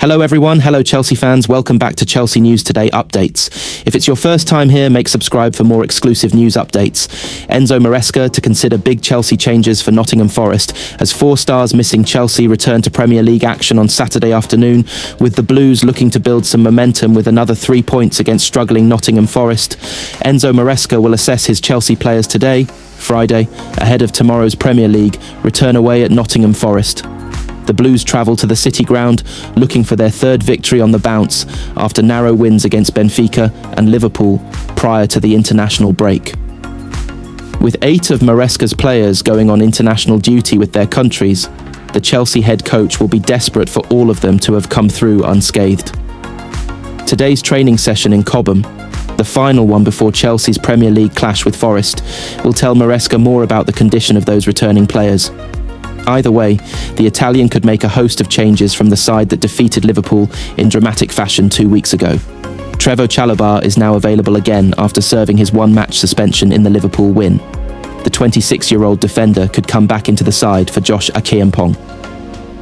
Hello everyone, hello Chelsea fans, welcome back to Chelsea News Today Updates. If it's your first time here, make subscribe for more exclusive news updates. Enzo Maresca to consider big Chelsea changes for Nottingham Forest as 4 stars missing Chelsea return to Premier League action on Saturday afternoon, with the Blues looking to build some momentum with another 3 points against struggling Nottingham Forest. Enzo Maresca will assess his Chelsea players today, Friday, ahead of tomorrow's Premier League return away at Nottingham Forest. The Blues travel to the City Ground, looking for their 3rd victory on the bounce after narrow wins against Benfica and Liverpool prior to the international break. With 8 of Maresca's players going on international duty with their countries, the Chelsea head coach will be desperate for all of them to have come through unscathed. Today's training session in Cobham, the final one before Chelsea's Premier League clash with Forest, will tell Maresca more about the condition of those returning players. Either way, the Italian could make a host of changes from the side that defeated Liverpool in dramatic fashion 2 weeks ago. Trevoh Chalobah is now available again after serving his 1-match suspension in the Liverpool win. The 26-year-old defender could come back into the side for Josh Akeampong.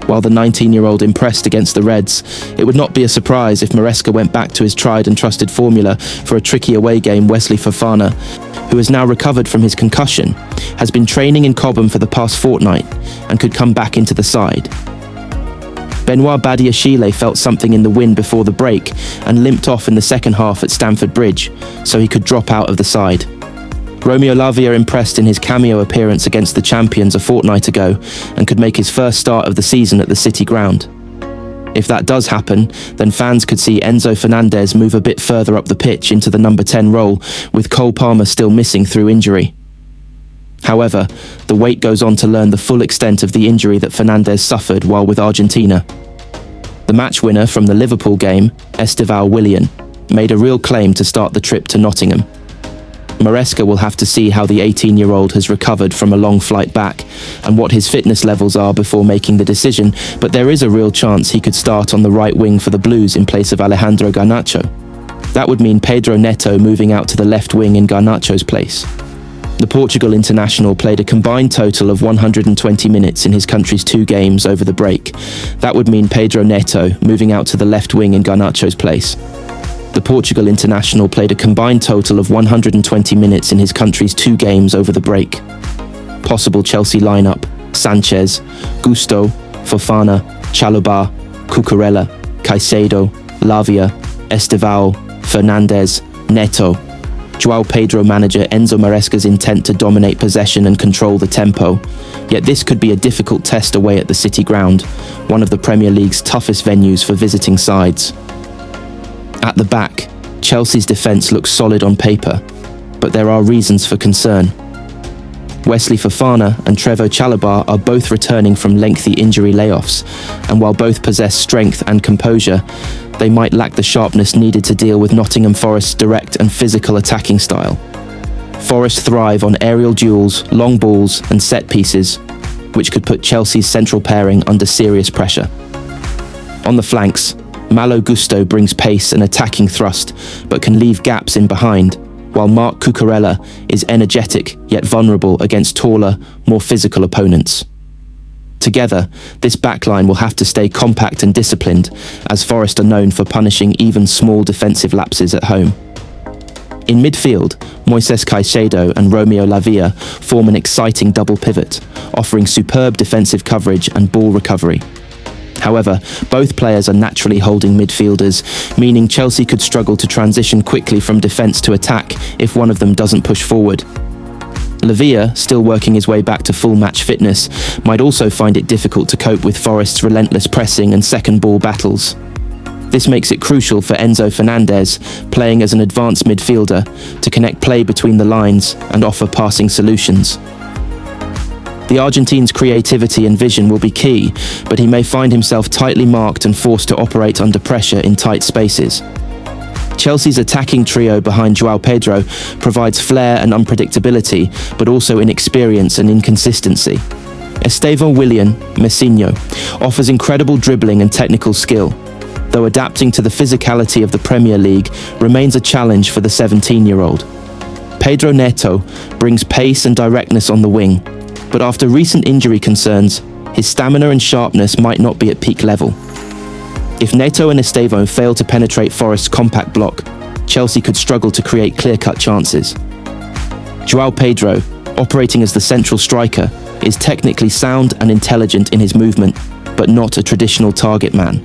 While the 19-year-old impressed against the Reds, it would not be a surprise if Maresca went back to his tried and trusted formula for a tricky away game. Wesley Fofana, who has now recovered from his concussion, has been training in Cobham for the past fortnight and could come back into the side. Benoit Badiashile felt something in the wind before the break and limped off in the second half at Stamford Bridge, so he could drop out of the side. Romeo Lavia impressed in his cameo appearance against the champions a fortnight ago and could make his first start of the season at the City Ground. If that does happen, then fans could see Enzo Fernandez move a bit further up the pitch into the number 10 role, with Cole Palmer still missing through injury. However, the wait goes on to learn the full extent of the injury that Fernandez suffered while with Argentina. The match winner from the Liverpool game, Estevao Willian, made a real claim to start the trip to Nottingham. Maresca will have to see how the 18-year-old has recovered from a long flight back and what his fitness levels are before making the decision, but there is a real chance he could start on the right wing for the Blues in place of Alejandro Garnacho. That would mean Pedro Neto moving out to the left wing in Garnacho's place. The Portugal international played a combined total of 120 minutes in his country's 2 games over the break. That would mean Pedro Neto moving out to the left wing in Garnacho's place. The Portugal international played a combined total of 120 minutes in his country's 2 games over the break. Possible Chelsea lineup: Sanchez, Gusto, Fofana, Chalobah, Cucurella, Caicedo, Lavia, Estevao, Fernandez, Neto. João Pedro manager Enzo Maresca's intent to dominate possession and control the tempo. Yet this could be a difficult test away at the City Ground, one of the Premier League's toughest venues for visiting sides. At the back, Chelsea's defence looks solid on paper, but there are reasons for concern. Wesley Fofana and Trevoh Chalobah are both returning from lengthy injury layoffs, and while both possess strength and composure, they might lack the sharpness needed to deal with Nottingham Forest's direct and physical attacking style. Forest thrive on aerial duels, long balls and set pieces, which could put Chelsea's central pairing under serious pressure. On the flanks, Malo Gusto brings pace and attacking thrust, but can leave gaps in behind, while Marc Cucurella is energetic yet vulnerable against taller, more physical opponents. Together, this backline will have to stay compact and disciplined, as Forest are known for punishing even small defensive lapses at home. In midfield, Moises Caicedo and Romeo Lavia form an exciting double pivot, offering superb defensive coverage and ball recovery. However, both players are naturally holding midfielders, meaning Chelsea could struggle to transition quickly from defence to attack if one of them doesn't push forward. Lavia, still working his way back to full match fitness, might also find it difficult to cope with Forest's relentless pressing and second ball battles. This makes it crucial for Enzo Fernandez, playing as an advanced midfielder, to connect play between the lines and offer passing solutions. The Argentine's creativity and vision will be key, but he may find himself tightly marked and forced to operate under pressure in tight spaces. Chelsea's attacking trio behind João Pedro provides flair and unpredictability, but also inexperience and inconsistency. Estevao Willian, Messinho, offers incredible dribbling and technical skill, though adapting to the physicality of the Premier League remains a challenge for the 17-year-old. Pedro Neto brings pace and directness on the wing, but after recent injury concerns, his stamina and sharpness might not be at peak level. If Neto and Estevao fail to penetrate Forest's compact block, Chelsea could struggle to create clear-cut chances. João Pedro, operating as the central striker, is technically sound and intelligent in his movement, but not a traditional target man.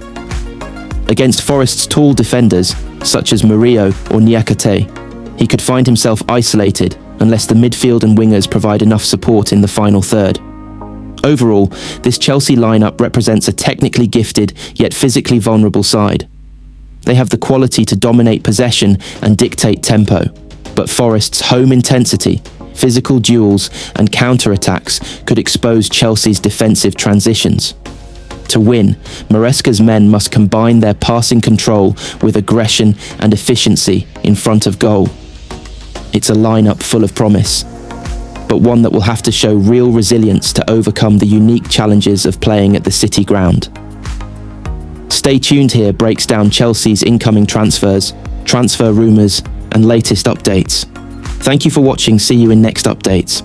Against Forest's tall defenders, such as Murillo or Niakate, he could find himself isolated unless the midfield and wingers provide enough support in the final third. Overall, this Chelsea lineup represents a technically gifted yet physically vulnerable side. They have the quality to dominate possession and dictate tempo, but Forest's home intensity, physical duels and counter-attacks could expose Chelsea's defensive transitions. To win, Maresca's men must combine their passing control with aggression and efficiency in front of goal. It's a lineup full of promise, but one that will have to show real resilience to overcome the unique challenges of playing at the City ground. Stay tuned here breaks down Chelsea's incoming transfers, transfer rumours and latest updates. Thank you for watching, see you in next updates.